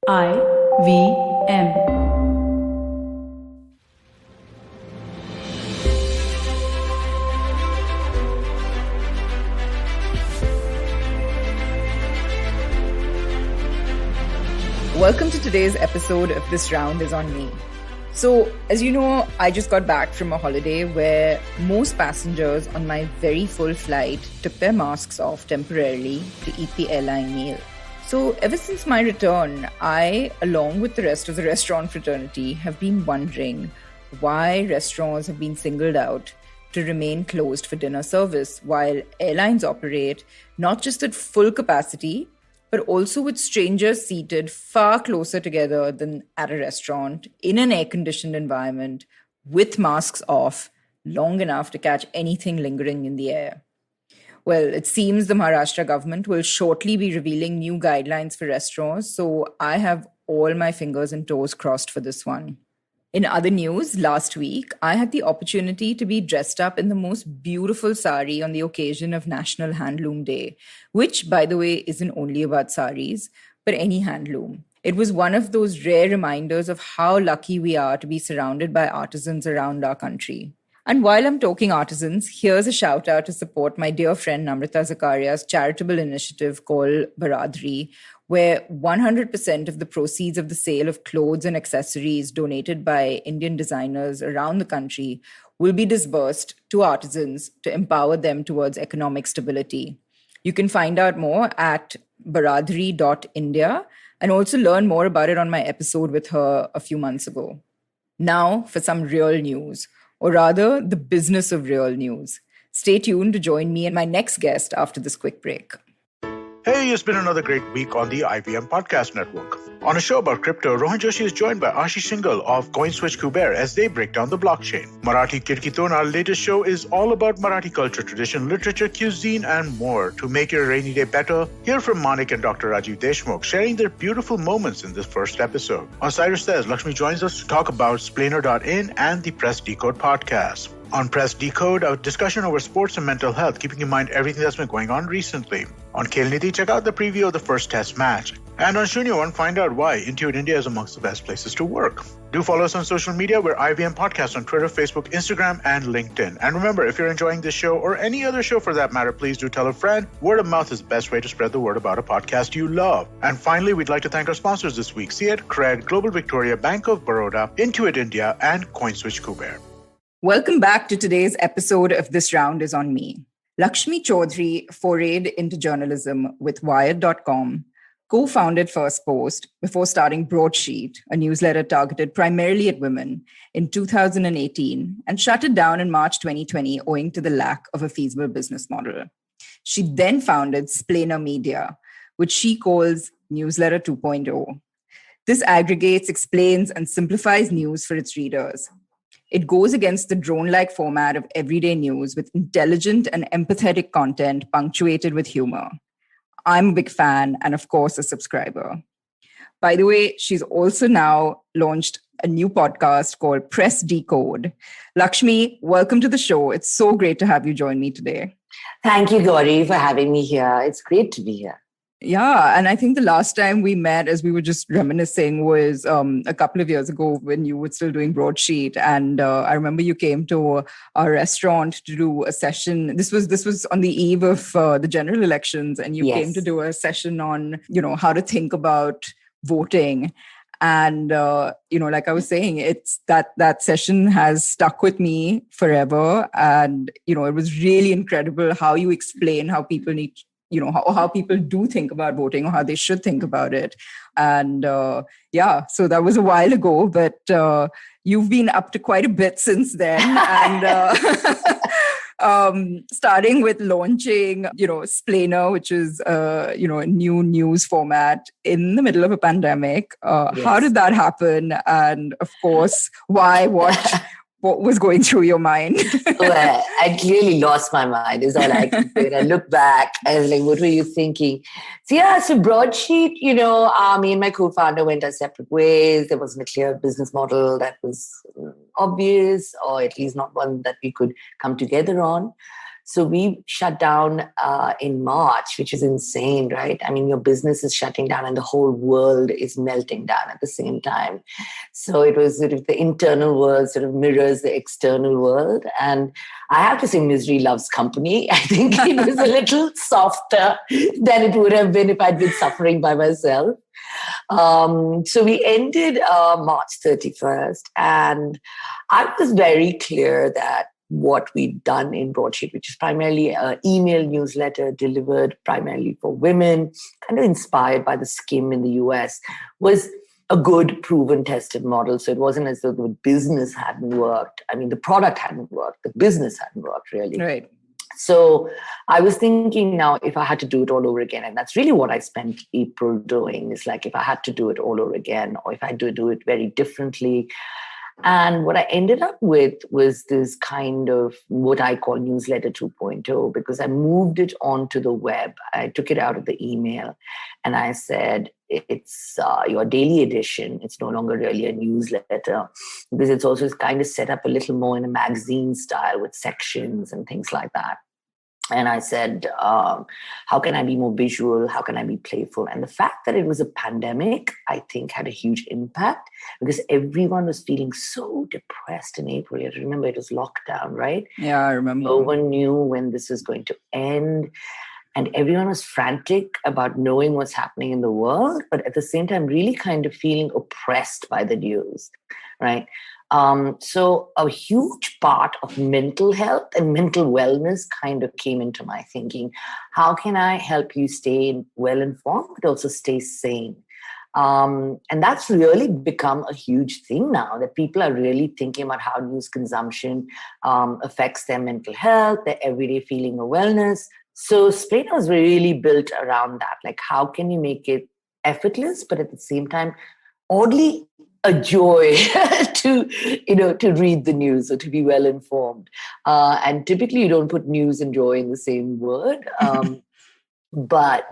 IVM. Welcome to today's episode of This Round is on Me. So, as you know, I just got back from a holiday where most passengers on my very full flight took their masks off temporarily to eat the airline meal. So, ever since my return, I, along with the rest of the restaurant fraternity, have been wondering why restaurants have been singled out to remain closed for dinner service while airlines operate not just at full capacity, but also with strangers seated far closer together than at a restaurant, in an air-conditioned environment, with masks off, long enough to catch anything lingering in the air. Well, it seems the Maharashtra government will shortly be revealing new guidelines for restaurants, so I have all my fingers and toes crossed for this one. In other news, last week, I had the opportunity to be dressed up in the most beautiful sari on the occasion of National Handloom Day, which, by the way, isn't only about saris, but any handloom. It was one of those rare reminders of how lucky we are to be surrounded by artisans around our country. And while I'm talking artisans, here's a shout out to support my dear friend Namrata Zakaria's charitable initiative called Baradri, where 100% of the proceeds of the sale of clothes and accessories donated by Indian designers around the country will be disbursed to artisans to empower them towards economic stability. You can find out more at baradri.india and also learn more about it on my episode with her a few months ago. Now for some real news, or rather the business of real news. Stay tuned to join me and my next guest after this quick break. Hey, it's been another great week on the IVM Podcast Network. On a show about crypto, Rohan Joshi is joined by Ashish Singhal of CoinSwitch Kuber as they break down the blockchain. Marathi Kirkiton, our latest show, is all about Marathi culture, tradition, literature, cuisine, and more. To make your rainy day better, hear from Manik and Dr. Rajiv Deshmukh sharing their beautiful moments in this first episode. On Cyrus Says, Lakshmi joins us to talk about Splainer.in and the Press Decode podcast. On Press Decode, a discussion over sports and mental health, keeping in mind everything that's been going on recently. On Khelniti, check out the preview of the first test match. And on Shunya One, find out why Intuit India is amongst the best places to work. Do follow us on social media. We're IVM Podcast on Twitter, Facebook, Instagram, and LinkedIn. And remember, if you're enjoying this show or any other show for that matter, please do tell a friend. Word of mouth is the best way to spread the word about a podcast you love. And finally, we'd like to thank our sponsors this week, Seat, Cred, Global Victoria, Bank of Baroda, Intuit India, and CoinSwitch Kuber. Welcome back to today's episode of This Round is on Me. Lakshmi Chaudhary forayed into journalism with Wired.com, co-founded FirstPost before starting Broadsheet, a newsletter targeted primarily at women, in 2018, and shut it down in March 2020 owing to the lack of a feasible business model. She then founded Splainer Media, which she calls Newsletter 2.0. This aggregates, explains, and simplifies news for its readers. It goes against the drone-like format of everyday news with intelligent and empathetic content punctuated with humor. I'm a big fan and, of course, a subscriber. By the way, she's also now launched a new podcast called Press Decode. Lakshmi, welcome to the show. It's so great to have you join me today. Thank you, Gauri, for having me here. It's great to be here. Yeah, and I think the last time we met, as we were just reminiscing, was a couple of years ago when you were still doing Broadsheet. And I remember you came to our restaurant to do a session. This was on the eve of the general elections, and you came to do a session on, how to think about voting. And, like I was saying, it's that session has stuck with me forever. And, it was really incredible how you explain how people need how people do think about voting or how they should think about it. And so that was a while ago, but you've been up to quite a bit since then. And starting with launching, Splainer, which is, a new news format in the middle of a pandemic. How did that happen? And of course, why, what was going through your mind? Well, I clearly lost my mind, is all I can say. And I look back, I was like, what were you thinking? So Broadsheet, me and my co-founder went our separate ways. There wasn't a clear business model that was obvious, or at least not one that we could come together on. So we shut down in March, which is insane, right? I mean, your business is shutting down and the whole world is melting down at the same time. So it was sort of the internal world sort of mirrors the external world. And I have to say, misery loves company. I think it was a little softer than it would have been if I'd been suffering by myself. So we ended March 31st, and I was very clear that what we'd done in Broadsheet, which is primarily an email newsletter delivered primarily for women, kind of inspired by the Skim in the US, was a good, proven, tested model. So it wasn't as though the business hadn't worked. I mean, the product hadn't worked. The business hadn't worked, really. Right. So I was thinking now, if I had to do it all over again, and that's really what I spent April doing, is like if I had to do it all over again, or if I do it very differently. And what I ended up with was this kind of what I call newsletter 2.0, because I moved it onto the web. I took it out of the email and I said, it's your daily edition. It's no longer really a newsletter, because it's also kind of set up a little more in a magazine style with sections and things like that. And I said, how can I be more visual? How can I be playful? And the fact that it was a pandemic, I think, had a huge impact, because everyone was feeling so depressed in April. You remember it was lockdown, right? Yeah, I remember. No one knew when this was going to end. And everyone was frantic about knowing what's happening in the world, but at the same time, really kind of feeling oppressed by the news, right? So a huge part of mental health and mental wellness kind of came into my thinking. How can I help you stay well-informed, but also stay sane? And that's really become a huge thing now, that people are really thinking about how news consumption affects their mental health, their everyday feeling of wellness. So Splainer was really built around that. Like, how can you make it effortless, but at the same time, oddly a joy to read the news or to be well informed. And typically you don't put news and joy in the same word. But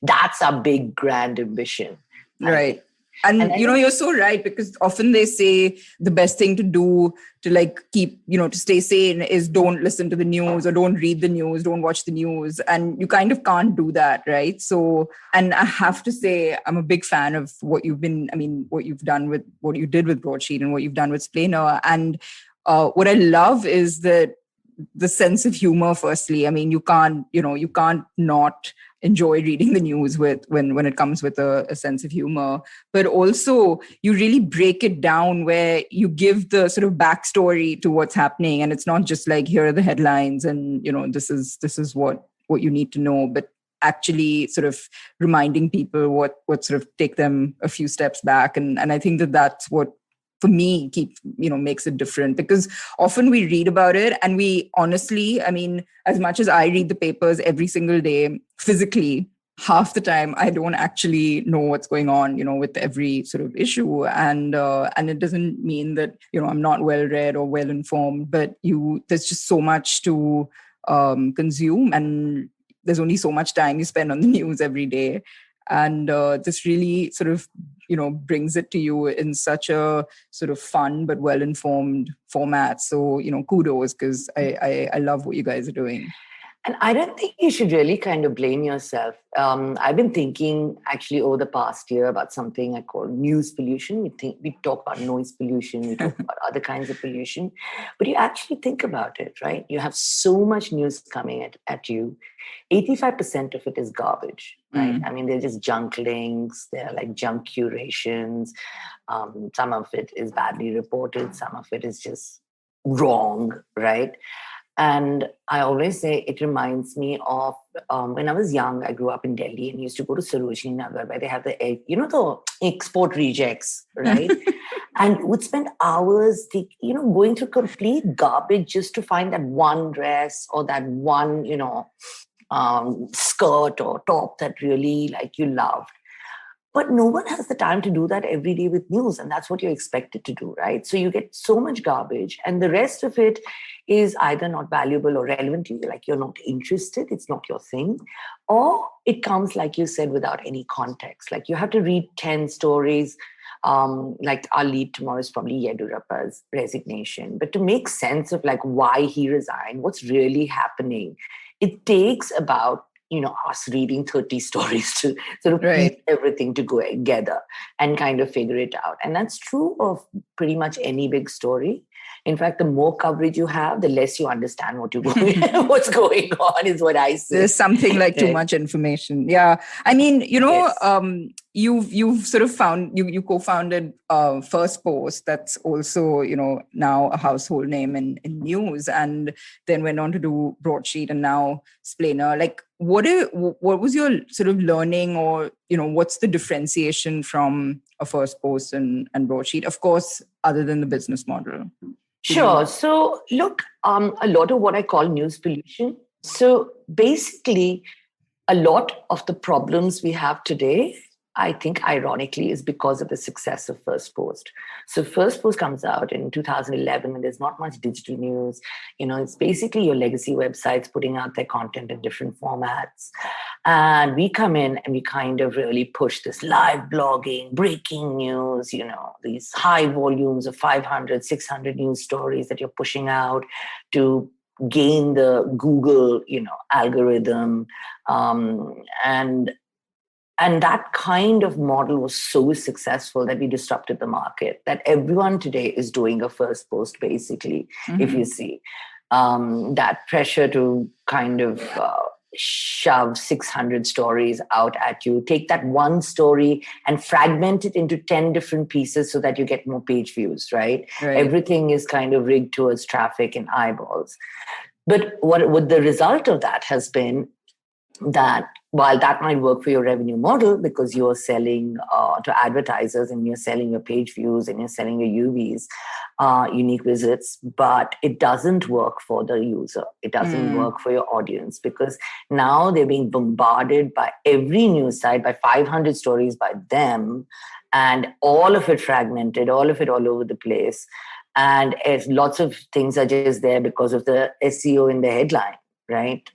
that's our big grand ambition. Right. And you're so right, because often they say the best thing to do to keep, to stay sane is don't listen to the news or don't read the news, don't watch the news. And you kind of can't do that, right? So, and I have to say, I'm a big fan of what you did with Broadsheet and what you've done with Splainer. And what I love is that the sense of humor, firstly. I mean, you can't not enjoy reading the news when it comes with a sense of humor, but also you really break it down where you give the sort of backstory to what's happening. And it's not just like, here are the headlines and, this is what you need to know, but actually sort of reminding people what sort of take them a few steps back. And I think that's what, for me, makes it different, because often we read about it and we honestly, I mean, as much as I read the papers every single day physically, half the time I don't actually know what's going on, with every sort of issue. And it doesn't mean that, I'm not well read or well informed, but there's just so much to consume, and there's only so much time you spend on the news every day. And this really sort of, brings it to you in such a sort of fun but well-informed format. So, kudos, because I love what you guys are doing. And I don't think you should really kind of blame yourself. I've been thinking actually over the past year about something I call news pollution. We talk about noise pollution, we talk about other kinds of pollution, but you actually think about it, right? You have so much news coming at you. 85% of it is garbage, right? I mean, they're just junk links, they're like junk curations. Some of it is badly reported, some of it is just wrong, right? And I always say it reminds me of when I was young, I grew up in Delhi and used to go to Sarojini Nagar, where they have the export rejects, right? And would spend hours, going through complete garbage just to find that one dress or that one, skirt or top that really you loved. But no one has the time to do that every day with news. And that's what you're expected to do, right? So you get so much garbage, and the rest of it is either not valuable or relevant to you, like you're not interested, it's not your thing, or it comes, like you said, without any context. Like you have to read 10 stories Like our lead tomorrow is probably Yedurappa's resignation. But to make sense of like why he resigned, what's really happening, it takes about us reading 30 stories to sort of piece everything together and kind of figure it out. And that's true of pretty much any big story. In fact, the more coverage you have, the less you understand what's going on, is what I say. There's something like too much information. Yeah. I mean, you've sort of you co-founded FirstPost, that's also, now a household name in news, and then went on to do Broadsheet and now Splainer. Like, what was your sort of learning, or, what's the differentiation from a FirstPost and Broadsheet? Of course, other than the business model. Sure. So look, a lot of what I call news pollution. So basically, a lot of the problems we have today, I think, ironically, is because of the success of FirstPost. So FirstPost comes out in 2011, and there's not much digital news. It's basically your legacy websites putting out their content in different formats. And we come in and we kind of really push this live blogging, breaking news, these high volumes of 500, 600 news stories that you're pushing out to gain the Google, algorithm. And that kind of model was so successful that we disrupted the market, that everyone today is doing a FirstPost, basically, if you see. That pressure to kind of shove 600 stories out at you, take that one story and fragment it into 10 different pieces so that you get more page views, right? Everything is kind of rigged towards traffic and eyeballs. But what the result of that has been that while that might work for your revenue model because you're selling to advertisers and you're selling your page views and you're selling your UVs, unique visits, but it doesn't work for the user. It doesn't work for your audience because now they're being bombarded by every news site, by 500 stories by them, and all of it fragmented, all of it all over the place. And lots of things are just there because of the SEO in the headline. Right?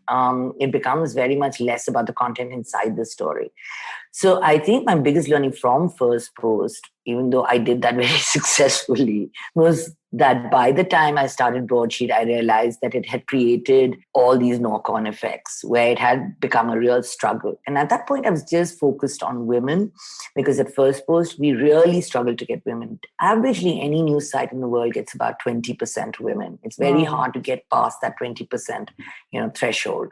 It becomes very much less about the content inside the story. So I think my biggest learning from FirstPost, even though I did that very successfully, was that by the time I started Broadsheet, I realized that it had created all these knock-on effects where it had become a real struggle. And at that point, I was just focused on women because at FirstPost, we really struggled to get women. Averagely, any news site in the world gets about 20% women. It's very hard to get past that 20% threshold.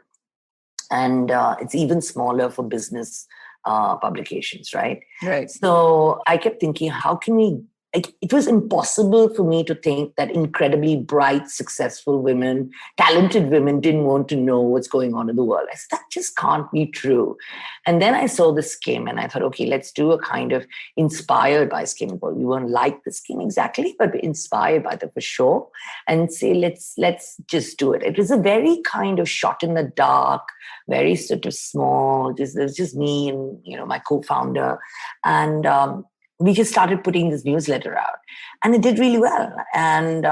And it's even smaller for business publications, right? Right. So I kept thinking, how can we, it was impossible for me to think that incredibly bright, successful women, talented women didn't want to know what's going on in the world. I said, that just can't be true. And then I saw the scheme and I thought, okay, let's do a kind of inspired by scheme. Well, we weren't like the scheme exactly, but inspired by them for sure. And say, let's just do it. It was a very kind of shot in the dark, very sort of small. It was just me and, my co-founder. And, we just started putting this newsletter out and it did really well. And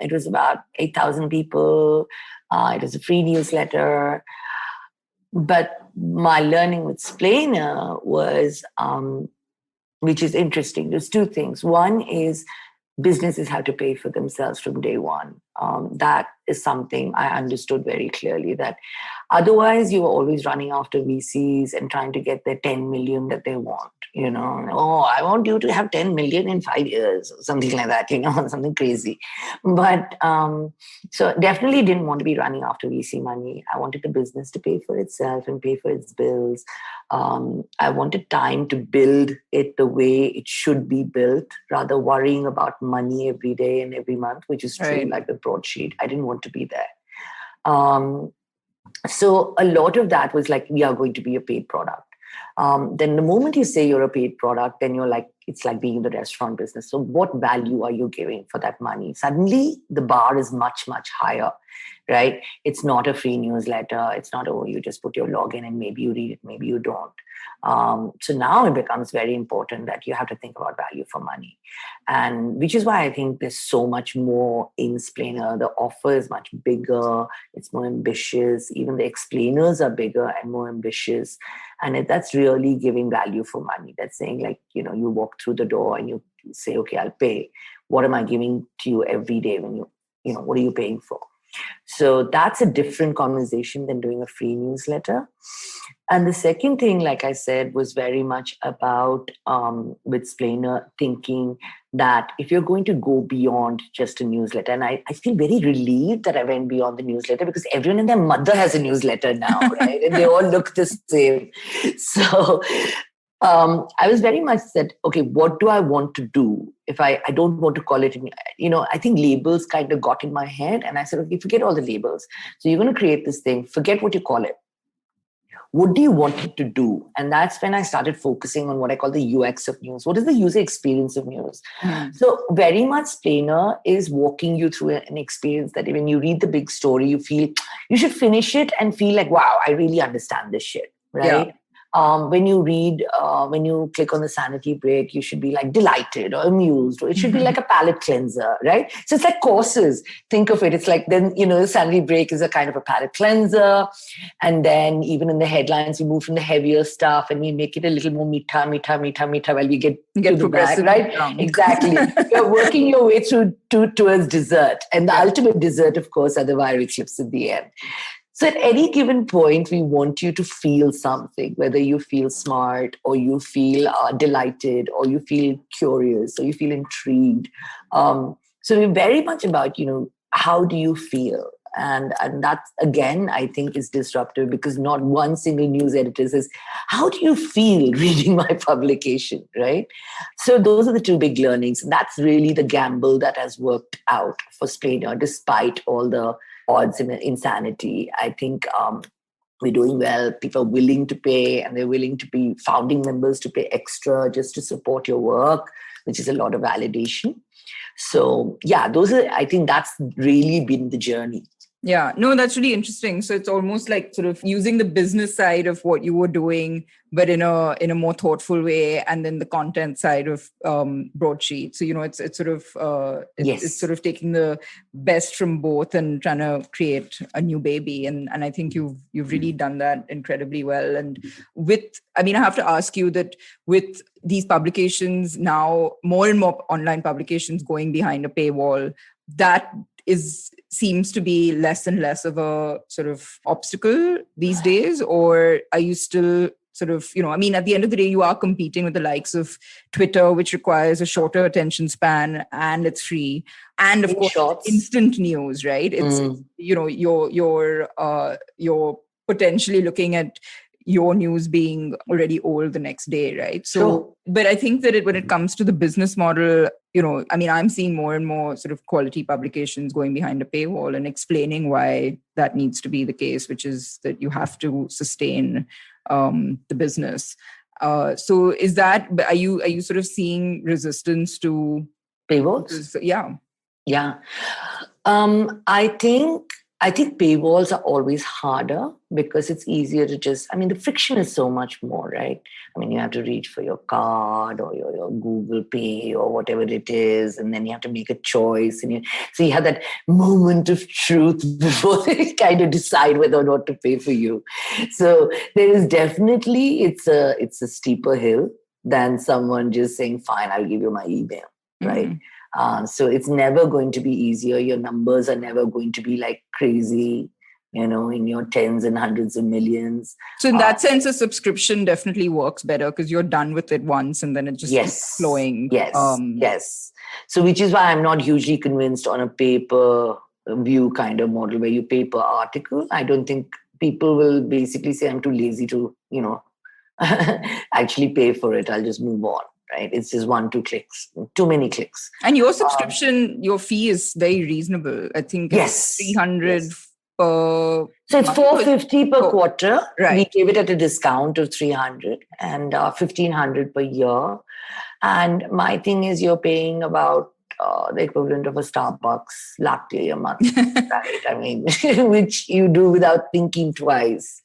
it was about 8,000 people. It was a free newsletter. But my learning with Splainer was, which is interesting. There's two things. One is businesses have to pay for themselves from day one. That is something I understood very clearly, that otherwise you are always running after VCs and trying to get their 10 million that they want. I want you to have 10 million in 5 years, or something like that, something crazy. But so definitely didn't want to be running after VC money. I wanted the business to pay for itself and pay for its bills. I wanted time to build it the way it should be built, rather worrying about money every day and every month, which is true, like the Broadsheet. I didn't want to be there. So a lot of that was like, we are going to be a paid product. Then the moment you say you're a paid product, then you're like, it's like being in the restaurant business. So what value are you giving for that money? Suddenly the bar is much, much higher, right? It's not a free newsletter. It's not, you just put your login and maybe you read it, maybe you don't. So now it becomes very important that you have to think about value for money. And which is why I think there's so much more in Splainer. The offer is much bigger. It's more ambitious. Even the explainers are bigger and more ambitious. And that's really giving value for money. That's saying like, you walk through the door and you say, okay, I'll pay. What am I giving to you every day when what are you paying for? So that's a different conversation than doing a free newsletter. And the second thing, like I said, was very much about with Splainer thinking that if you're going to go beyond just a newsletter, and I feel very relieved that I went beyond the newsletter because everyone and their mother has a newsletter now, right? And they all look the same. So I was very much said, okay, what do I want to do? If I don't want to call it, I think labels kind of got in my head. And I said, okay, forget all the labels. So you're going to create this thing, forget what you call it. What do you want it to do? And that's when I started focusing on what I call the UX of news. What is the user experience of news? So very much Splainer is walking you through an experience that when you read the big story, you feel you should finish it and feel like, wow, I really understand this shit, right? Yeah. When you click on the sanity break, you should be like delighted or amused, or it should be like a palate cleanser, right? So it's like courses. Think of it. It's like then, the sanity break is a kind of a palate cleanser. And then even in the headlines, we move from the heavier stuff and we make it a little more mita while we get to the back, right? Exactly. You're working your way through towards dessert. And the ultimate dessert, of course, are the viral clips at the end. So at any given point, we want you to feel something, whether you feel smart or you feel delighted or you feel curious or you feel intrigued. So we're very much about, how do you feel? And that, again, I think is disruptive because not one single news editor says, how do you feel reading my publication, right? So those are the two big learnings. And that's really the gamble that has worked out for Splainer, despite all the odds and insanity. I think we're doing well. People are willing to pay, and they're willing to be founding members to pay extra just to support your work, which is a lot of validation. So yeah, I think that's really been the journey. Yeah, no, that's really interesting. So it's almost like sort of using the business side of what you were doing, but in a more thoughtful way, and then the content side of Broadsheet. So it's sort of it's sort of taking the best from both and trying to create a new baby. And I think you've really done that incredibly well. And I have to ask you that with these publications now, more and more online publications going behind a paywall, that seems to be less and less of a sort of obstacle these days? Or are you still sort of, at the end of the day, you are competing with the likes of Twitter, which requires a shorter attention span and it's free. And of course, Shorts. Instant news, right? It's, you're potentially looking at your news being already old the next day, right? So, sure. But I think that when it comes to the business model, I'm seeing more and more sort of quality publications going behind a paywall and explaining why that needs to be the case, which is that you have to sustain the business. So is that, are you sort of seeing resistance to paywalls? Yeah. I think paywalls are always harder because it's easier to the friction is so much more, right? You have to reach for your card or your Google Pay or whatever it is, and then you have to make a choice. So you have that moment of truth before they kind of decide whether or not to pay for you. So there is definitely, it's a steeper hill than someone just saying, fine, I'll give you my email, right? Mm-hmm. So it's never going to be easier. Your numbers are never going to be like crazy, in your tens and hundreds of millions. So in that sense, a subscription definitely works better because you're done with it once and then it just keeps flowing. Yes. So which is why I'm not hugely convinced on a pay-per-view kind of model where you pay per article. I don't think people will basically say, I'm too lazy to, actually pay for it. I'll just move on. Right? It's just 1-2 clicks, too many clicks. And your subscription, your fee is very reasonable. I think it's 300 per... So it's 450 per quarter. Right. We gave it at a discount of 300 and 1,500 per year. And my thing is you're paying about the equivalent of a Starbucks latte a month, right? Which you do without thinking twice.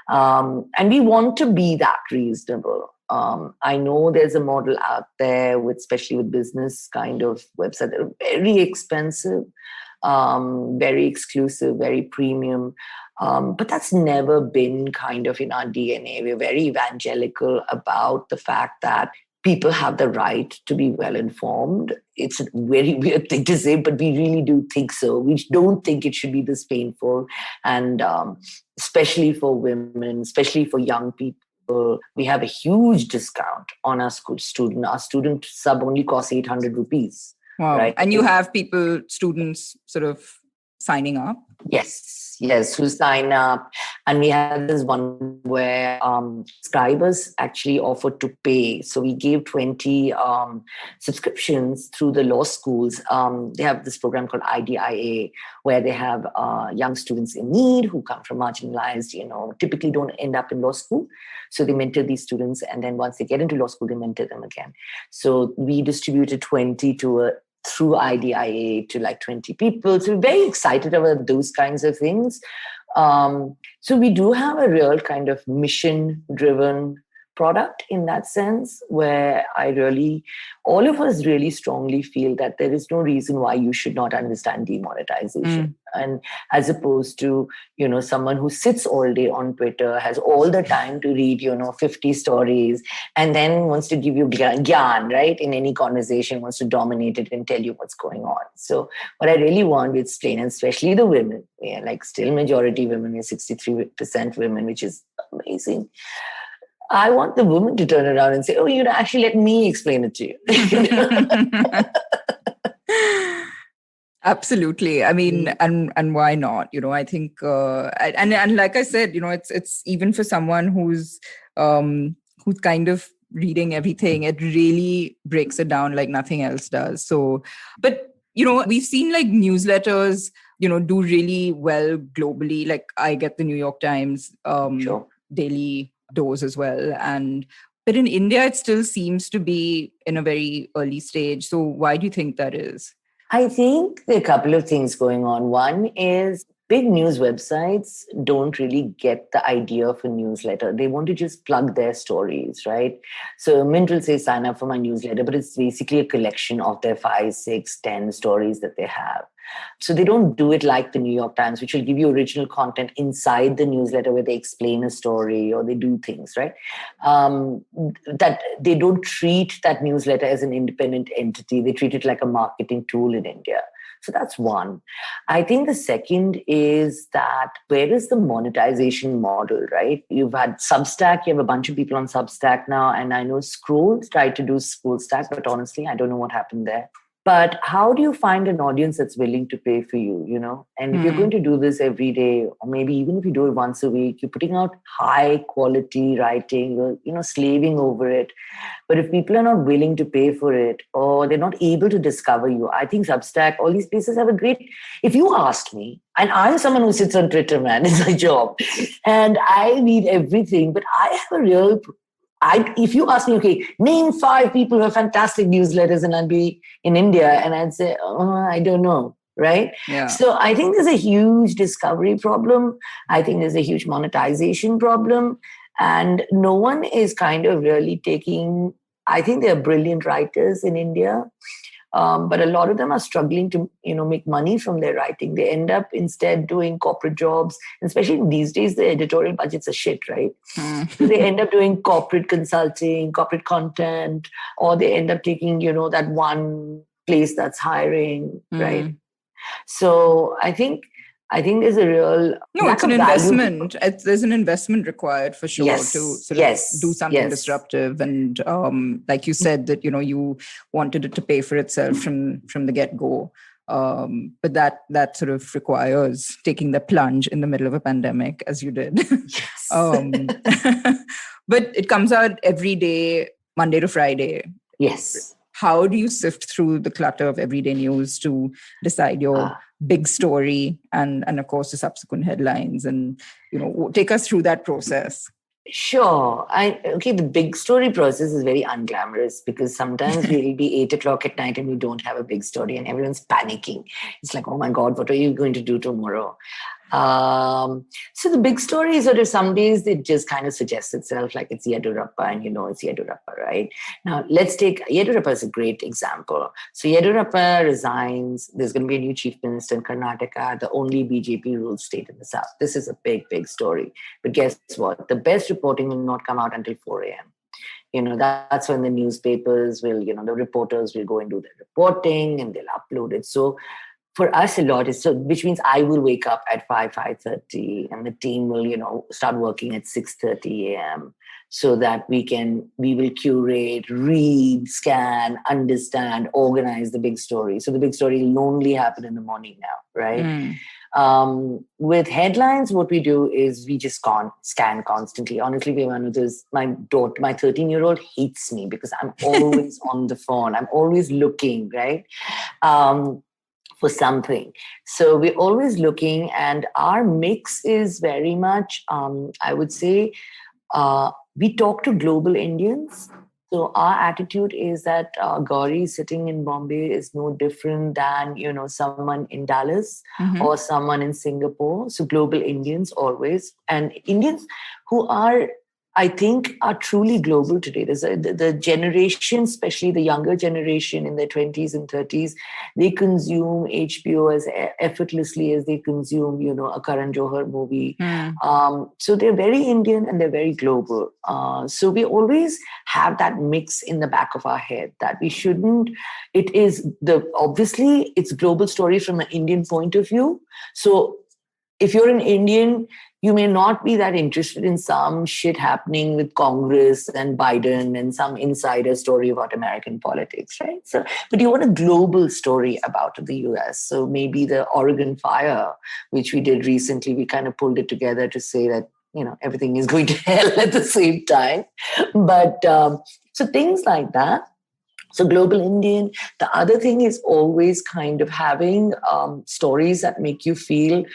And we want to be that reasonable. I know there's a model out there especially with business kind of websites that are very expensive, very exclusive, very premium. But that's never been kind of in our DNA. We're very evangelical about the fact that people have the right to be well informed. It's a very weird thing to say, but we really do think so. We don't think it should be this painful. And especially for women, especially for young people, we have a huge discount on our student. Our student sub only costs 800 rupees. Wow. Right? And you have students sort of signing up? Yes, who sign up. And we had this one where subscribers actually offered to pay. So we gave 20 subscriptions through the law schools. They have this program called IDIA, where they have young students in need who come from marginalized, typically don't end up in law school. So they mentor these students. And then once they get into law school, they mentor them again. So we distributed 20 through IDIA to like 20 people. So we're very excited about those kinds of things. So we do have a real kind of mission-driven product in that sense, where all of us really strongly feel that there is no reason why you should not understand demonetization. And as opposed to, someone who sits all day on Twitter, has all the time to read, 50 stories, and then wants to give you gyan, right? In any conversation, wants to dominate it and tell you what's going on. So what I really want with Splainer, especially the women, we are like still majority women, we're 63% women, which is amazing. I want the woman to turn around and say, oh, actually let me explain it to you. Absolutely. I mean, and why not? I think, and like I said, it's even for someone who's kind of reading everything, it really breaks it down like nothing else does. So, but, we've seen like newsletters, do really well globally. Like I get the New York Times daily dose as well. But in India, it still seems to be in a very early stage. So why do you think that is? I think there are a couple of things going on. One is big news websites don't really get the idea of a newsletter. They want to just plug their stories, right? So Mint will say, sign up for my newsletter, but it's basically a collection of their 5, 6, 10 stories that they have. So they don't do it like the New York Times, which will give you original content inside the newsletter where they explain a story or they do things, right? That they don't treat that newsletter as an independent entity. They treat it like a marketing tool in India. So that's one. I think the second is that where is the monetization model, right? You've had Substack, you have a bunch of people on Substack now, and I know Scroll tried to do Scrollstack, but honestly, I don't know what happened there. But how do you find an audience that's willing to pay for you, And if you're going to do this every day, or maybe even if you do it once a week, you're putting out high quality writing, you're, slaving over it. But if people are not willing to pay for it, or they're not able to discover you, I think Substack, all these places have a great, if you asked me, and I'm someone who sits on Twitter, man, it's my job, and I read everything, but I have a real if you ask me, okay, name 5 people who have fantastic newsletters, and I'd be in India, and I'd say, I don't know, right? Yeah. So I think there's a huge discovery problem. I think there's a huge monetization problem. And no one is kind of really taking, I think there are brilliant writers in India, but a lot of them are struggling to, make money from their writing. They end up instead doing corporate jobs, and especially these days, the editorial budgets are shit, right? So they end up doing corporate consulting, corporate content, or they end up taking, that one place that's hiring, right? So I think there's a real it's an investment. There's an investment required for sure to sort of do something disruptive. And like you said, that you wanted it to pay for itself from the get-go. But that sort of requires taking the plunge in the middle of a pandemic, as you did. But it comes out every day, Monday to Friday. Yes. How do you sift through the clutter of everyday news to decide your big story and of course the subsequent headlines, and take us through that process? Sure. The big story process is very unglamorous, because sometimes we'll be 8:00 at night and we don't have a big story and everyone's panicking. It's like, oh my God, what are you going to do tomorrow? So the big story is sort of some days it just kind of suggests itself, like it's Yediyurappa, and it's Yediyurappa, right? Now, let's take Yediyurappa as a great example. So Yediyurappa resigns. There's going to be a new chief minister in Karnataka, the only BJP ruled state in the south. This is a big, big story. But guess what? The best reporting will not come out until 4 a.m. That's when the newspapers will, the reporters will go and do their reporting and they'll upload it. So for us, a lot is, so which means I will wake up at 5:30 and the team will, start working at 6:30 a.m. so that we will curate, read, scan, understand, organize the big story. So the big story will only happen in the morning now, right? With headlines, what we do is we just scan constantly. Honestly, my 13-year-old hates me because I'm always on the phone. I'm always looking, right? For something. So we're always looking, and our mix is very much, I would say, we talk to global Indians. So our attitude is that Gauri sitting in Bombay is no different than, someone in Dallas or someone in Singapore. So global Indians always, and Indians who are, I think, are truly global today. There's the generation, especially the younger generation in their 20s and 30s, they consume HBO as effortlessly as they consume, a Karan Johar movie. So they're very Indian and they're very global. So we always have that mix in the back of our head that we shouldn't, obviously it's global stories from an Indian point of view. So if you're an Indian, you may not be that interested in some shit happening with Congress and Biden and some insider story about American politics, right? So, but you want a global story about the US. So maybe the Oregon fire, which we did recently, we kind of pulled it together to say that, everything is going to hell at the same time. But so things like that. So global Indian. The other thing is always kind of having stories that make you feel,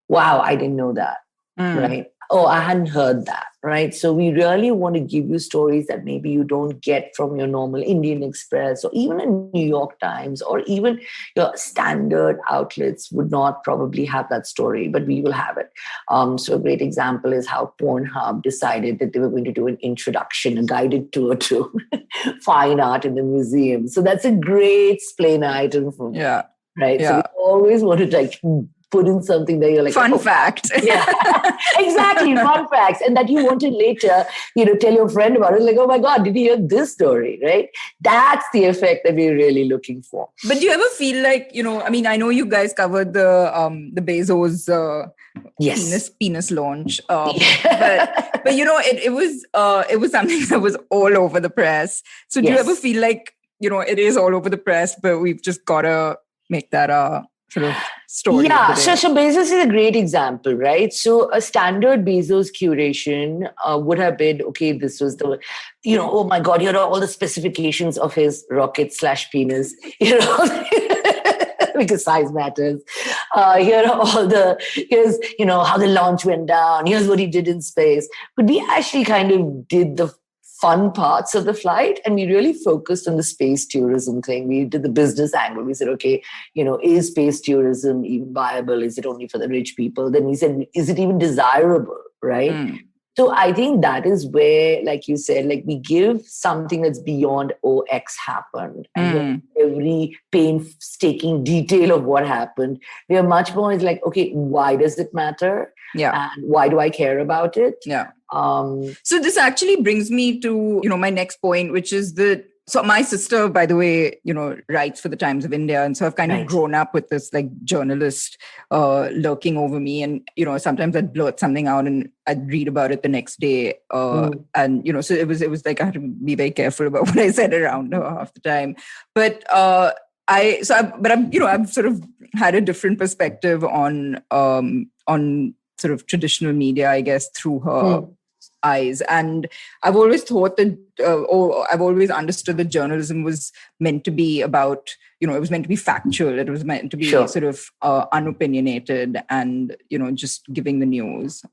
wow, I didn't know that. Right? Oh, I hadn't heard that, right? So we really want to give you stories that maybe you don't get from your normal Indian Express or even a New York Times, or even your standard outlets would not probably have that story, but we will have it. So a great example is how Pornhub decided that they were going to do an introduction, a guided tour to fine art in the museum. So that's a great Splainer item for me. Yeah. Right. Yeah. So we always want to put in something that you're like, fun fact. Yeah, exactly. Fun facts. And that you want to later, tell your friend about it. Like, oh my God, did you hear this story? Right. That's the effect that we're really looking for. But do you ever feel like, I know you guys covered the Bezos penis launch. But it was something that was all over the press. So do you ever feel like, it is all over the press, but we've just got to make that sort of story? Yeah, so Bezos is a great example, right? So a standard Bezos curation would have been, okay, this was the, oh my God, here are all the specifications of his rocket/penis, because size matters. Here are here's, how the launch went down. Here's what he did in space. But we actually kind of did the fun parts of the flight, and we really focused on the space tourism thing. We did the business angle. We said, okay, is space tourism even viable? Is it only for the rich people? Then we said, is it even desirable, right? So I think that is where, like you said, like we give something that's beyond, X happened. And every painstaking detail of what happened. We are much more like, okay, why does it matter? Yeah. And why do I care about it? Yeah. So this actually brings me to, my next point, which is so my sister, by the way, writes for the Times of India. And so I've kind of grown up with this like journalist lurking over me. And, sometimes I'd blurt something out and I'd read about it the next day. And, so it was like I had to be very careful about what I said around her half the time. But I've sort of had a different perspective on sort of traditional media, I guess, through her eyes. And I've always thought that, I've always understood that journalism was meant to be about, it was meant to be factual. It was meant to be sort of unopinionated and, just giving the news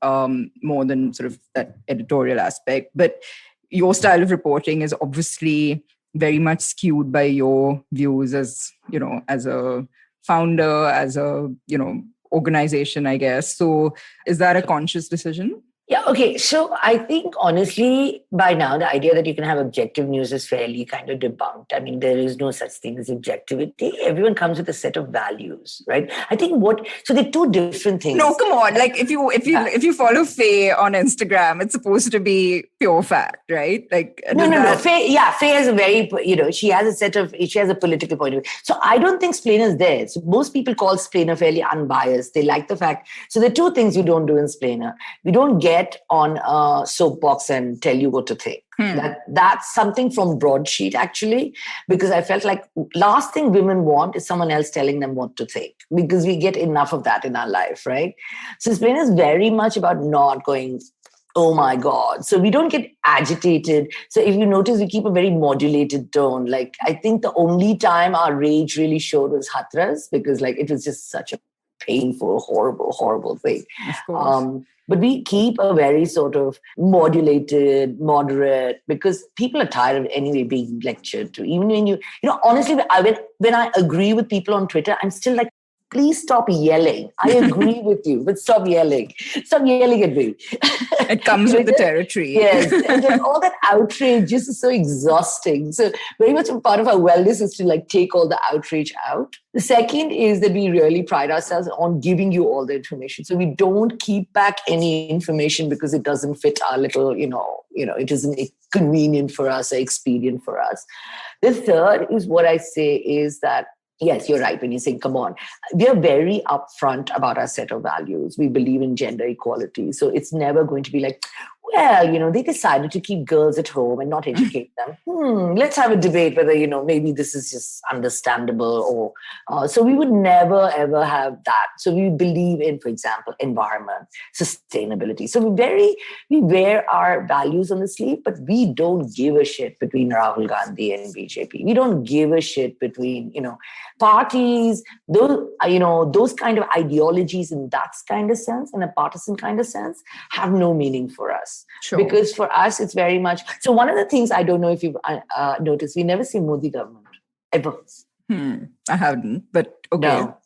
more than sort of that editorial aspect. But your style of reporting is obviously very much skewed by your views as, as a founder, as a, organization, I guess. So is that a conscious decision? Yeah, okay. So I think honestly, by now, the idea that you can have objective news is fairly kind of debunked. I mean, there is no such thing as objectivity. Everyone comes with a set of values, right? I think so there are two different things. No, come on. Like if you follow Faye on Instagram, it's supposed to be pure fact, right? Like No. Faye has a very, she has a political point of view. So I don't think Splainer is there. So most people call Splainer fairly unbiased. They like the fact. So there are two things we don't do in Splainer. We don't get on a soapbox and tell you what to think. That's something from Broadsheet, actually, because I felt like last thing women want is someone else telling them what to think, because we get enough of that in our life, right? So Splainer is very much about not going, oh my God. So we don't get agitated. So if you notice, we keep a very modulated tone. Like, I think the only time our rage really showed was Hathras, because like it was just such a painful, horrible thing. Of course. But we keep a very sort of modulated, moderate, because people are tired of anyway being lectured to. Even when honestly, when I agree with people on Twitter, I'm still like, please stop yelling. I agree with you, but stop yelling. Stop yelling at me. It comes with the territory. Yes. And all that outrage just is so exhausting. So very much a part of our wellness is to like take all the outrage out. The second is that we really pride ourselves on giving you all the information. So we don't keep back any information because it doesn't fit our little, it isn't convenient for us or expedient for us. The third is what I say is that, yes, you're right when you say, come on. We are very upfront about our set of values. We believe in gender equality. So it's never going to be like, well, they decided to keep girls at home and not educate them. Let's have a debate whether, maybe this is just understandable or... so we would never, ever have that. So we believe in, for example, environment, sustainability. So we wear our values on the sleeve, but we don't give a shit between Rahul Gandhi and BJP. We don't give a shit between, parties, those kind of ideologies in that kind of sense, in a partisan kind of sense, have no meaning for us. Sure. Because for us, it's very much... So one of the things, I don't know if you've noticed, we never see Modi government, ever. I haven't, but okay. No,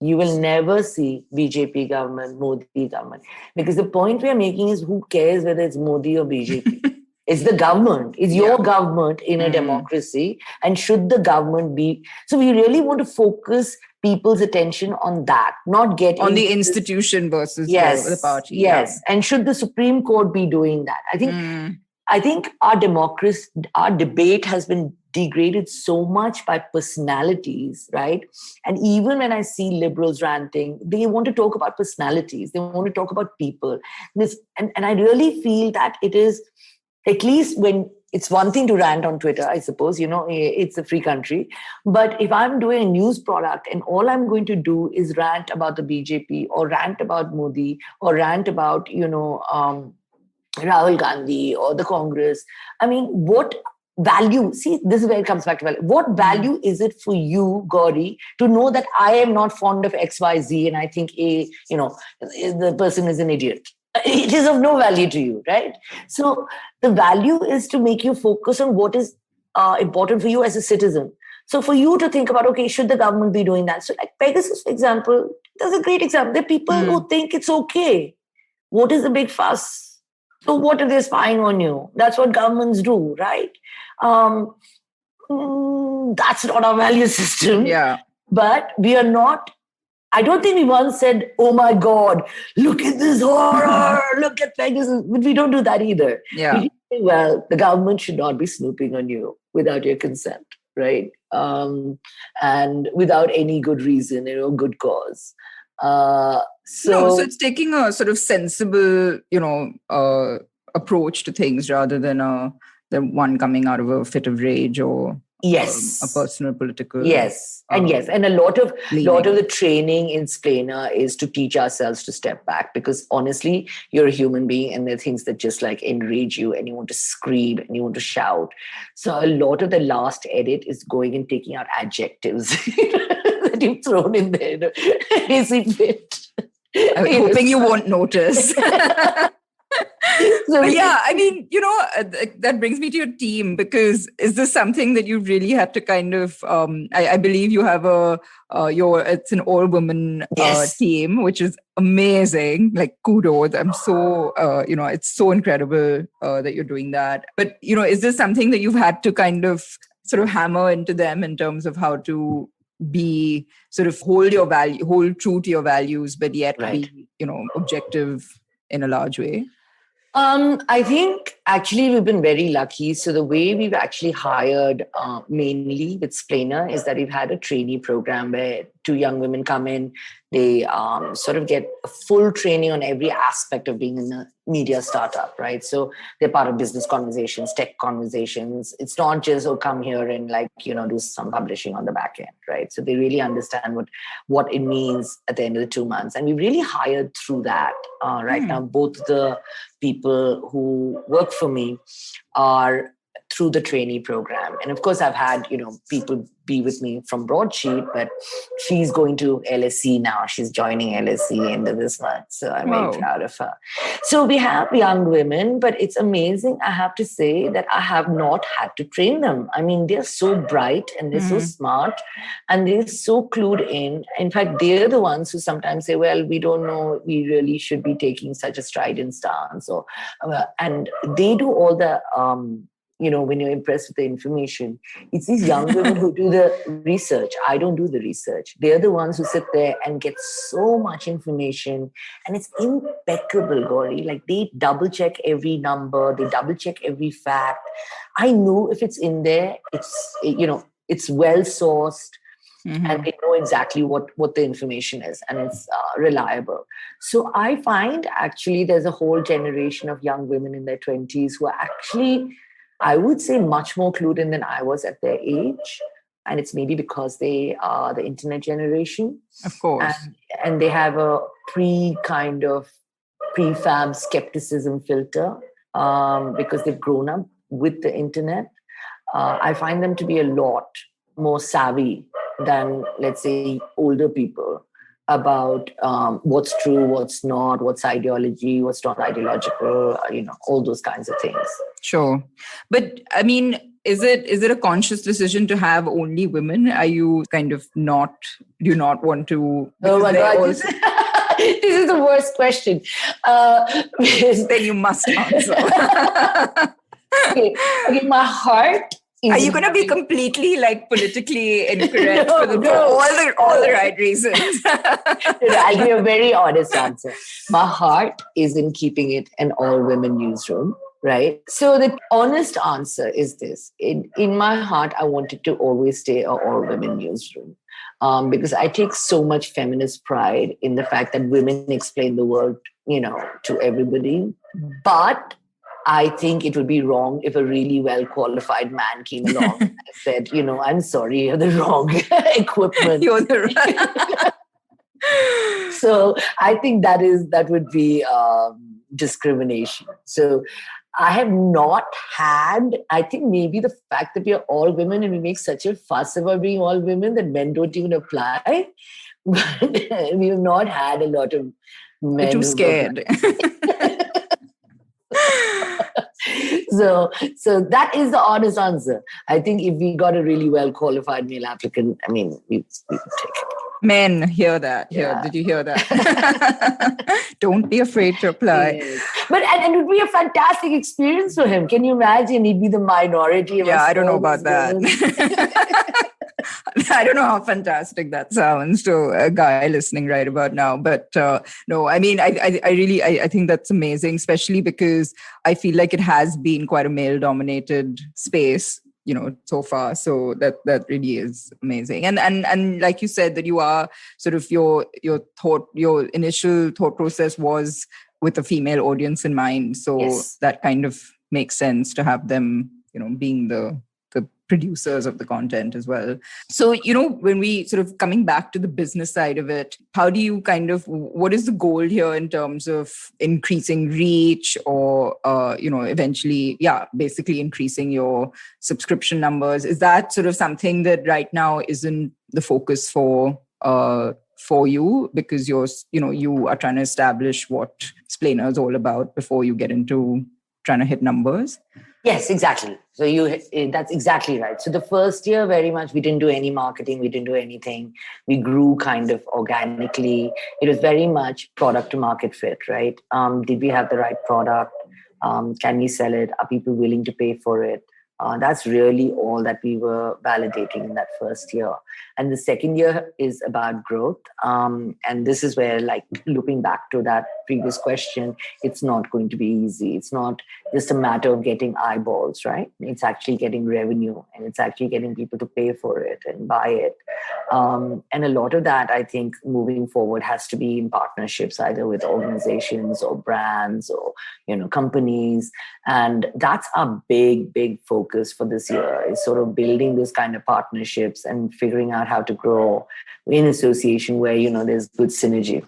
you will never see BJP government, Modi government. Because the point we are making is, who cares whether it's Modi or BJP? It's the government. It's your government in a democracy. And should the government be... So we really want to focus people's attention on that, not get... On the institution versus the party. Yes. And should the Supreme Court be doing that? I think our democracy, our debate has been degraded so much by personalities, right? And even when I see liberals ranting, they want to talk about personalities. They want to talk about people. And I really feel that it is... At least when it's one thing to rant on Twitter, I suppose, it's a free country. But if I'm doing a news product and all I'm going to do is rant about the BJP or rant about Modi or rant about, Rahul Gandhi or the Congress, I mean, what value? See, this is where it comes back to value. What value is it for you, Gauri, to know that I am not fond of XYZ and I think the person is an idiot? It is of no value to you, right? So the value is to make you focus on what is important for you as a citizen. So for you to think about, okay, should the government be doing that? So like Pegasus, for example, that's a great example. There are people who think it's okay. What is the big fuss? So what if they're spying on you? That's what governments do, right? That's not our value system. Yeah. But we are not... I don't think we once said, oh my God, look at this horror, look at Pegasus. But we don't do that either. Yeah. We say, well, the government should not be snooping on you without your consent, right? And without any good reason, good cause. So it's taking a sort of sensible, approach to things rather than the one coming out of a fit of rage or... Yes, a personal political. Yes, and a lot of the training in Splainer is to teach ourselves to step back, because honestly, you're a human being, and there are things that just like enrage you, and you want to scream and you want to shout. So a lot of the last edit is going and taking out adjectives that you've thrown in there. I'm hoping you won't notice. So But yeah, I mean, that brings me to your team, because is this something that you really had to kind of, I believe you have it's an all-woman Yes. team, which is amazing. Like, kudos. I'm so, it's so incredible that you're doing that. But, is this something that you've had to kind of sort of hammer into them in terms of how to be sort of hold true to your values, but yet Right. be, objective in a large way? I think actually we've been very lucky. So the way we've actually hired mainly with Splainer is that we've had a trainee program where 2 young women come in. They sort of get a full training on every aspect of being in a media startup, right? So they're part of business conversations, tech conversations. It's not just, come here and do some publishing on the back end, right? So they really understand what it means at the end of the 2 months. And we really hired through that. Right now, both the people who work for me are through the trainee program. And of course, I've had, people be with me from Broadsheet, but she's going to LSE now. She's joining LSE end of this month. So I'm very proud of her. So we have young women, but it's amazing. I have to say that I have not had to train them. I mean, they're so bright and they're so smart and they're so clued in. In fact, they're the ones who sometimes say, well, we don't know, we really should be taking such a strident stance. And they do all the, when you're impressed with the information, it's these young women who do the research. I don't do the research. They're the ones who sit there and get so much information, and it's impeccable, Gauri. Like, they double check every number, they double check every fact. I know if it's in there, it's well sourced. And they know exactly what the information is, and it's reliable. So I find actually there's a whole generation of young women in their 20s who are actually, I would say, much more clued in than I was at their age. And it's maybe because they are the internet generation. Of course. And they have a prefab skepticism filter because they've grown up with the internet. I find them to be a lot more savvy than, let's say, older people about what's true, what's not, what's ideology, what's not ideological, all those kinds of things. Sure. But I mean, is it a conscious decision to have only women? Are you kind of do you not want to? Oh my God. This is the worst question. Then you must answer. Okay, my heart. Are you going to be completely politically incorrect for all the right reasons? I'll give you a very honest answer. My heart is in keeping it an all-women newsroom, right? So the honest answer is this. In my heart, I want it to always stay an all-women newsroom because I take so much feminist pride in the fact that women explain the world, to everybody. But I think it would be wrong if a really well-qualified man came along and said, I'm sorry, you're the wrong equipment. You're the right. So I think that would be discrimination. So I have not had, I think maybe the fact that we are all women and we make such a fuss about being all women that men don't even apply. But we have not had a lot of men. You're too scared. So that is the honest answer. I think if we got a really well-qualified male applicant, we would take it. Men, hear that. Yeah. Did you hear that? Don't be afraid to apply. Yes. But and it would be a fantastic experience for him. Can you imagine? He'd be the minority. Yeah, I don't know about that. I don't know how fantastic that sounds to a guy listening right about now. But no, I think that's amazing, especially because I feel like it has been quite a male-dominated space, so far. So that really is amazing. And like you said, that you are sort of your initial thought process was with a female audience in mind. So yes, that kind of makes sense to have them, being the producers of the content as well. So, when we sort of coming back to the business side of it, how do you what is the goal here in terms of increasing reach or, eventually, basically increasing your subscription numbers? Is that sort of something that right now isn't the focus for for you because you are trying to establish what Splainer is all about before you get into trying to hit numbers? Yes, exactly. So that's exactly right. So the first year, very much, we didn't do any marketing. We didn't do anything. We grew kind of organically. It was very much product to market fit, right? Did we have the right product? Can we sell it? Are people willing to pay for it? That's really all that we were validating in that first year. And the second year is about growth. And this is where, like, looping back to that previous question, it's not going to be easy. It's not just a matter of getting eyeballs, right? It's actually getting revenue, and it's actually getting people to pay for it and buy it. And a lot of that, I think, moving forward has to be in partnerships, either with organizations or brands or, companies. And that's a big, big focus for this year, is sort of building those kind of partnerships and figuring out how to grow in association where, there's good synergy.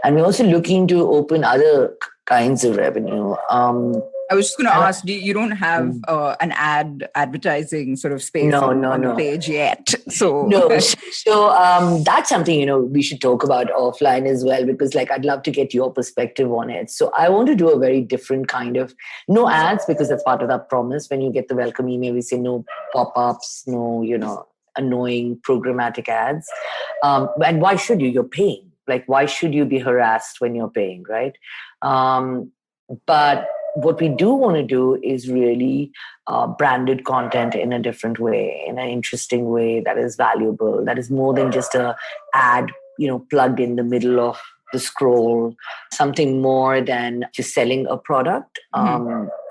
And we're also looking to open other kinds of revenue. I was just going to ask, you don't have an advertising sort of space on the page yet. So no. So that's something, we should talk about offline as well, because I'd love to get your perspective on it. So I want to do a very different kind of, no ads, because that's part of that promise. When you get the welcome email, we say no pop-ups, no, annoying programmatic ads. And why should you? You're paying. Why should you be harassed when you're paying, right? But what we do want to do is really branded content in a different way, in an interesting way that is valuable, that is more than just a ad, plugged in the middle of the scroll, something more than just selling a product.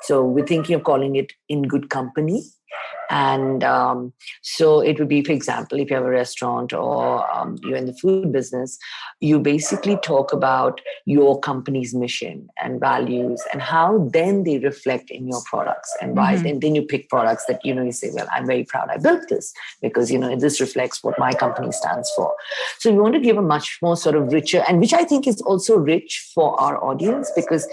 So we're thinking of calling it In Good Company. And so it would be, for example, if you have a restaurant or you're in the food business, you basically talk about your company's mission and values and how then they reflect in your products and why. And then you pick products that, you say, well, I'm very proud I built this because, this reflects what my company stands for. So we want to give a much more sort of richer, and which I think is also rich for our audience, because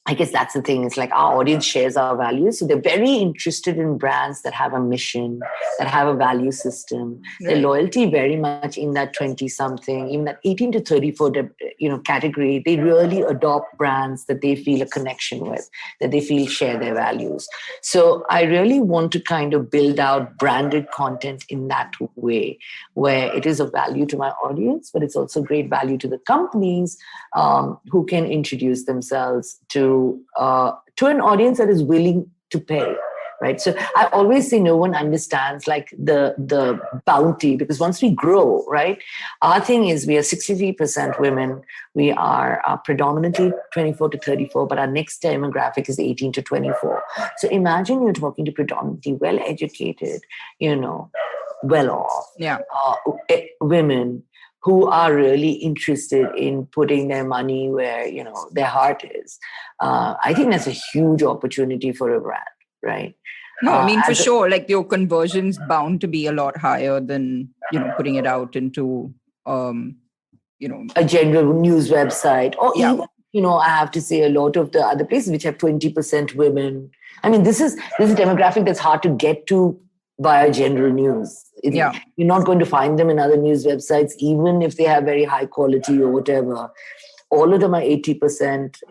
I guess that's the thing. It's our audience shares our values. So they're very interested in brands that have a mission, that have a value system. Right. Their loyalty very much in that 20-something, even that 18 to 34, category. They really adopt brands that they feel a connection with, that they feel share their values. So I really want to kind of build out branded content in that way, where it is of value to my audience, but it's also great value to the companies who can introduce themselves to an audience that is willing to pay, right? So I always say no one understands the bounty, because once we grow, right, our thing is we are 63% women. We are predominantly 24 to 34, but our next demographic is 18 to 24. So imagine you're talking to predominantly well-educated, well-off women who are really interested in putting their money where, their heart is. I think that's a huge opportunity for a brand, right? No, I mean, for sure, your conversion's bound to be a lot higher than, putting it out into, a general news website. Or even, I have to say a lot of the other places which have 20% women. I mean, this is a demographic that's hard to get to via general news. You're not going to find them in other news websites, even if they have very high quality or whatever. All of them are 80%,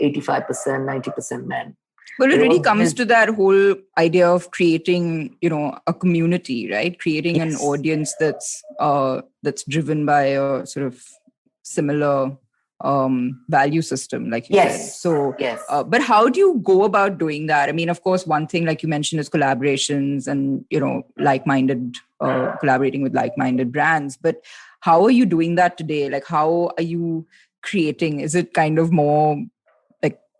85%, 90% men. But it really comes to that whole idea of creating, a community, right? Creating an audience that's driven by a sort of similar value system, like you said. So, but how do you go about doing that? I mean, of course, one thing, like you mentioned, is collaborations and, like-minded, collaborating with like-minded brands. But how are you doing that today? How are you creating? Is it kind of more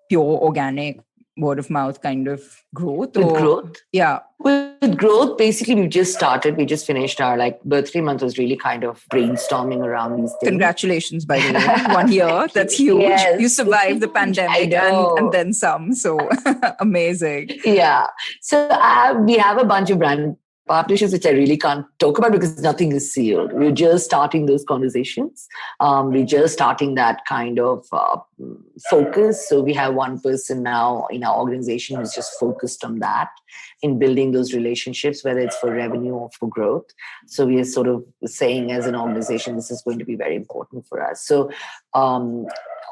pure organic, word of mouth kind of growth? Growth? Yeah. With growth, basically, we've just started. We just finished our birthday month was really kind of brainstorming around these things. Congratulations, by the way. 1 year. That's huge. Yes. You survived the pandemic and then some. So amazing. Yeah. So we have a bunch of brand partnerships, which I really can't talk about because nothing is sealed. We're just starting those conversations. We're just starting that kind of focus. So we have one person now in our organization who's just focused on that, in building those relationships, whether it's for revenue or for growth. So we are sort of saying as an organization, this is going to be very important for us. So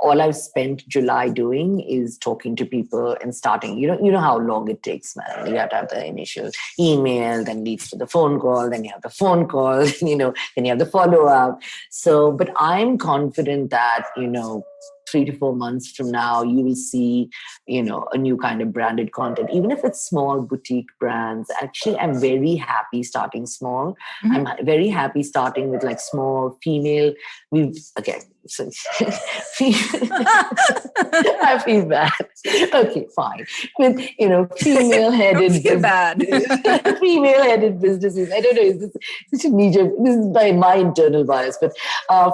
all I've spent July doing is talking to people and starting. You know how long it takes, man. You have to have the initial email, then leads to the phone call, then you have the phone call, then you have the follow up. So, but I'm confident that 3 to 4 months from now, you will see, a new kind of branded content, even if it's small boutique brands. Actually, I'm very happy starting small. Mm-hmm. I'm very happy starting with like small female. So I feel bad. Okay, fine. With female-headed female-headed businesses. I don't know. This is by my internal bias, but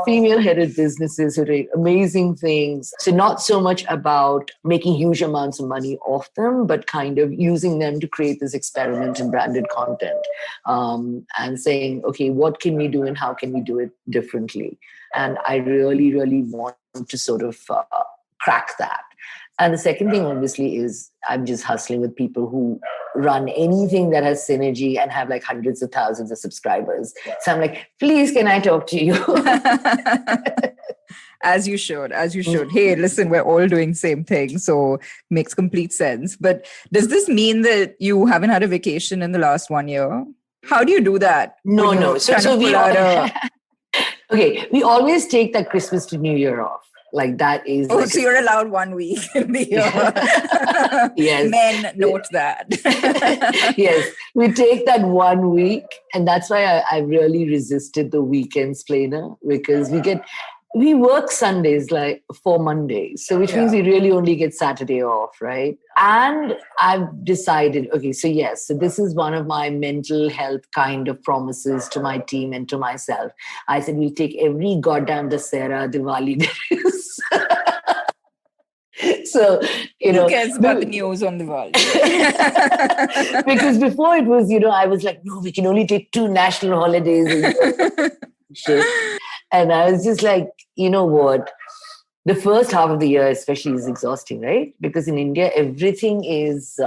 female-headed businesses who are doing amazing things. So not so much about making huge amounts of money off them, but kind of using them to create this experiment in branded content, and saying, okay, what can we do and how can we do it differently? And I really, really want to sort of crack that. And the second thing, obviously, is I'm just hustling with people who run anything that has synergy and have like hundreds of thousands of subscribers. So I'm like, please, can I talk to you? As you should. Hey, listen, we're all doing same thing. So makes complete sense. But does this mean that you haven't had a vacation in the last 1 year? How do you do that? No. So we okay, we always take that Christmas to New Year off. Like that is. Oh, so you're allowed 1 week in the year. Yes. Men note that. Yes, we take that 1 week. And that's why I really resisted the weekend Splainer, because we work Sundays like for Mondays. So which means we really only get Saturday off, right? And I've decided, okay, so yes, so this is one of my mental health kind of promises to my team and to myself. I said, we'll take every goddamn Dussehra, Diwali there is. So, who cares about the news on Diwali? Because before it was, I was like, no, we can only take 2 national holidays. Shit. And I was just like, you know what? The first half of the year especially is exhausting, right? Because in India, everything is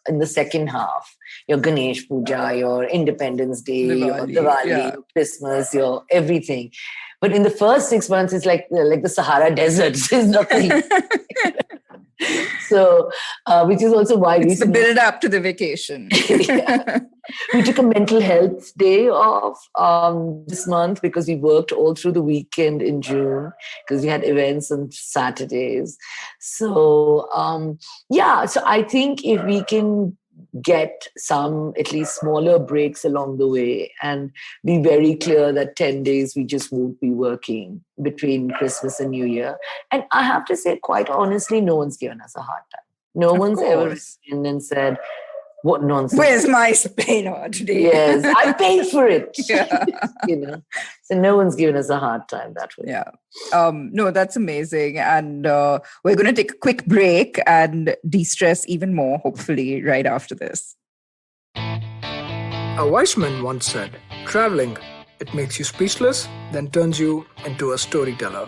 in the second half. Your Ganesh Puja, your Independence Day, your Diwali, your Christmas, your everything. But in the first 6 months, it's like the Sahara Desert. There's nothing. So, which is also why it's the build up to the vacation. We took a mental health day off this month because we worked all through the weekend in June because we had events on Saturdays. So, so I think if we can get some at least smaller breaks along the way and be very clear that 10 days we just won't be working between Christmas and New Year. And I have to say, quite honestly, no one's given us a hard time. No one's ever written and said, what nonsense. Where's my Splainer today? Yes, I paid for it. So no one's given us a hard time that way. Yeah. No, that's amazing. And we're going to take a quick break and de-stress even more, hopefully, right after this. A wise man once said, traveling, it makes you speechless, then turns you into a storyteller.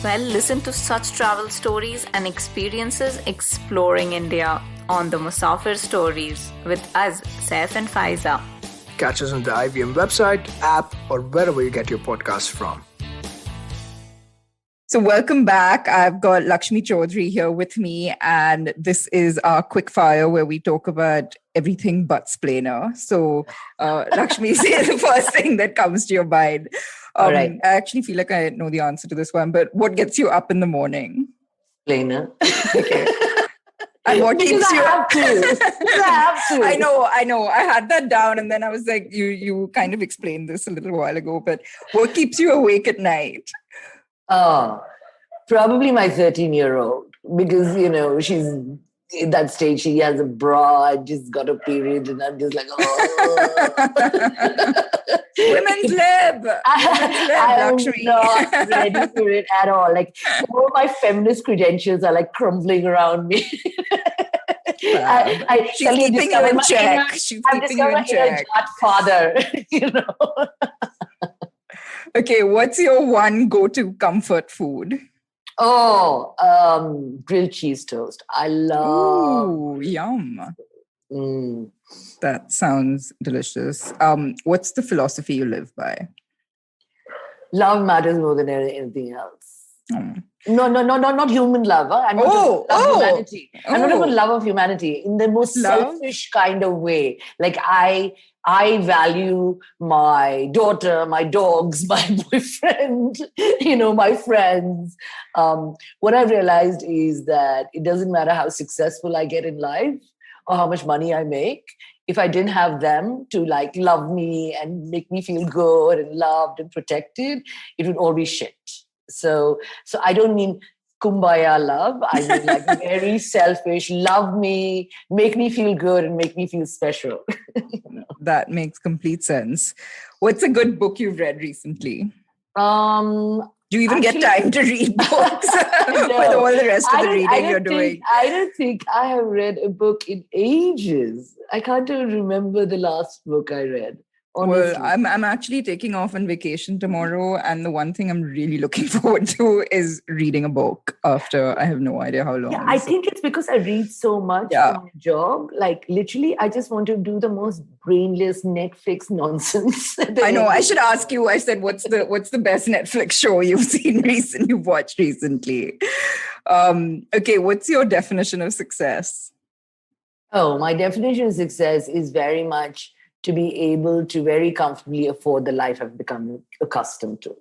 Well, listen to such travel stories and experiences exploring India on the Musafir Stories with us, Saif and Faiza. Catch us on the IVM website, app, or wherever you get your podcasts from. So welcome back. I've got Lakshmi Chaudhary here with me, and this is our quick fire where we talk about everything but Splainer. So Lakshmi, say the first thing that comes to your mind. Right. I actually feel like I know the answer to this one, but what gets you up in the morning? Splainer. Okay. And what keeps you up? I have to. I know. I had that down, and then I was like, you kind of explained this a little while ago, but what keeps you awake at night? Oh, probably my 13-year-old, because, she's in that stage, she has a bra, just got a period, and I'm just like, oh. Women's lib. I'm not ready for it at all. Like, all my feminist credentials are like crumbling around me. She's keeping you in check. I'm discovering my inner godfather, you know. Okay, what's your one go-to comfort food? Oh, grilled cheese toast. I love. Ooh, yum. Mm. That sounds delicious. What's the philosophy you live by? Love matters more than anything else. Mm. No, not human love. I'm not talking about humanity. I'm not talking about love of humanity in the most selfish kind of way. Like I value my daughter, my dogs, my boyfriend, you know, my friends. What I realized is that it doesn't matter how successful I get in life or how much money I make. If I didn't have them to like love me and make me feel good and loved and protected, it would all be shit. So I don't mean kumbaya love. I mean like very selfish, love me, make me feel good and make me feel special. That makes complete sense. What's a good book you've read recently? Do you even get time to read books with all the rest of the reading you're doing? I don't think I have read a book in ages. I can't even remember the last book I read. Honestly. Well, I'm actually taking off on vacation tomorrow, and the one thing I'm really looking forward to is reading a book after I have no idea how long. Yeah, I think it's because I read so much for my job. Like literally, I just want to do the most brainless Netflix nonsense. I know. I should ask you. I said, what's the best Netflix show you've watched recently? Okay, what's your definition of success? Oh, my definition of success is very much to be able to very comfortably afford the life I've become accustomed to.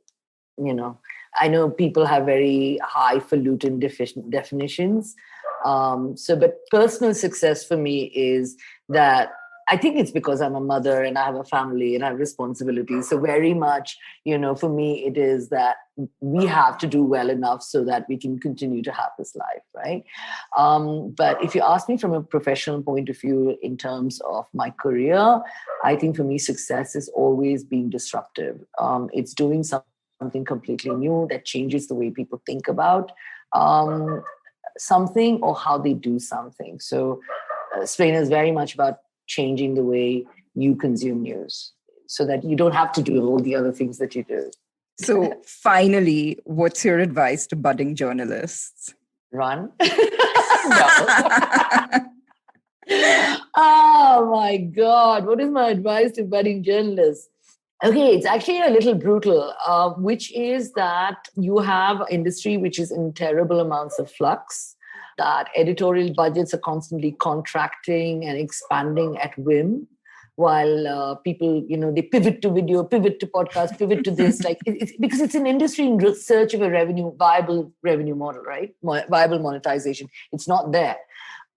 You know, I know people have very highfalutin definitions. But personal success for me is that I think it's because I'm a mother and I have a family and I have responsibilities. So very much, you know, for me, it is that we have to do well enough so that we can continue to have this life, right? But if you ask me from a professional point of view in terms of my career, I think for me, success is always being disruptive. It's doing something completely new that changes the way people think about something or how they do something. So Splainer is very much about changing the way you consume news so that you don't have to do all the other things that you do. So finally, what's your advice to budding journalists? Run. Oh my God. What is my advice to budding journalists? Okay, it's actually a little brutal, which is that you have an industry which is in terrible amounts of flux, that editorial budgets are constantly contracting and expanding at whim, while people, you know, they pivot to video, pivot to podcast, pivot to this, like it's because it's an industry in search of a viable revenue model, right? Viable monetization. It's not there.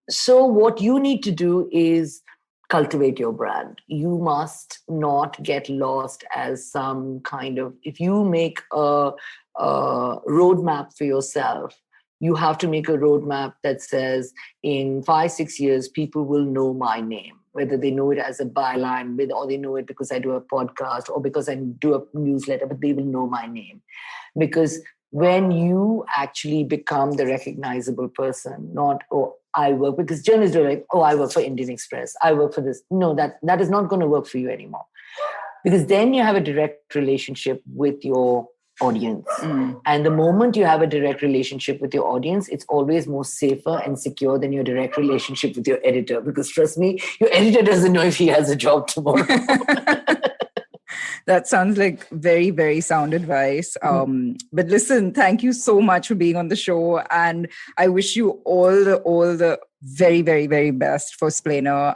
So what you need to do is cultivate your brand. You must not get lost as some kind of, if you make a roadmap for yourself, you have to make a roadmap that says in 5-6 years, people will know my name, whether they know it as a byline or they know it because I do a podcast or because I do a newsletter, but they will know my name. Because when you actually become the recognizable person, not, oh, I work, because journalists are like, oh, I work for Indian Express, I work for this. No, that is not going to work for you anymore. Because then you have a direct relationship with your audience. And the moment you have a direct relationship with your audience, it's always more safer and secure than your direct relationship with your editor. Because trust me, your editor doesn't know if he has a job tomorrow. That sounds like very, very sound advice. But listen, thank you so much for being on the show. And I wish you all the very, very, very best for Splainer.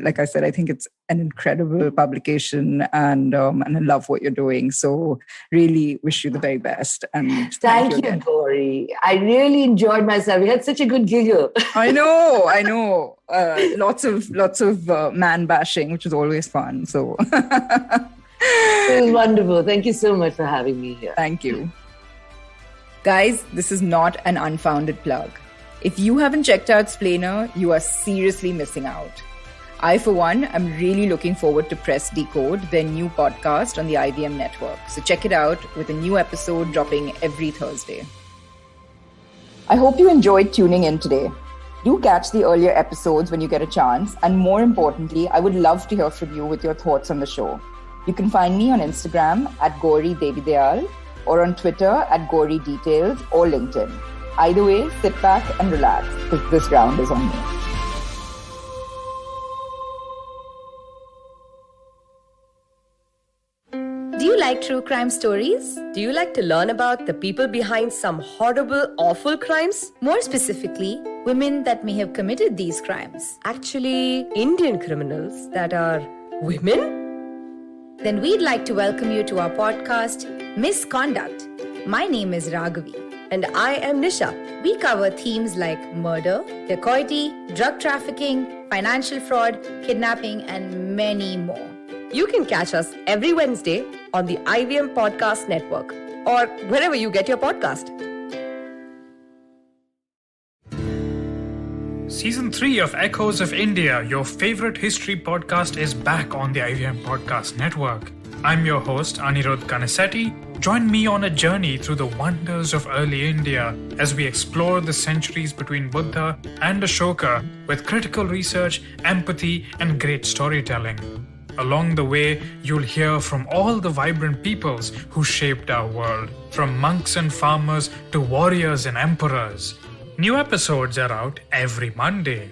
Like I said, I think it's an incredible publication and I love what you're doing. So really wish you the very best. And thank you, Gauri. I really enjoyed myself. We had such a good giggle. I know. Lots of man bashing, which is always fun. So it was wonderful. Thank you so much for having me here. Thank you. Guys, this is not an unfounded plug. If you haven't checked out Splainer, you are seriously missing out. I, for one, am really looking forward to Press Decode, their new podcast on the IVM network. So check it out with a new episode dropping every Thursday. I hope you enjoyed tuning in today. Do catch the earlier episodes when you get a chance. And more importantly, I would love to hear from you with your thoughts on the show. You can find me on Instagram at Gauri Devidayal or on Twitter at Gauri Details or LinkedIn. Either way, sit back and relax because this round is on me. Do you like true crime stories? Do you like to learn about the people behind some horrible, awful crimes? More specifically, women that may have committed these crimes. Actually, Indian criminals that are women? Then we'd like to welcome you to our podcast, Misconduct. My name is Raghavi. And I am Nisha. We cover themes like murder, dacoity, drug trafficking, financial fraud, kidnapping, and many more. You can catch us every Wednesday on the IVM Podcast Network or wherever you get your podcast. Season 3 of Echoes of India, your favorite history podcast, is back on the IVM Podcast Network. I'm your host, Anirudh Kanasetti. Join me on a journey through the wonders of early India as we explore the centuries between Buddha and Ashoka with critical research, empathy, and great storytelling. Along the way, you'll hear from all the vibrant peoples who shaped our world, from monks and farmers to warriors and emperors. New episodes are out every Monday.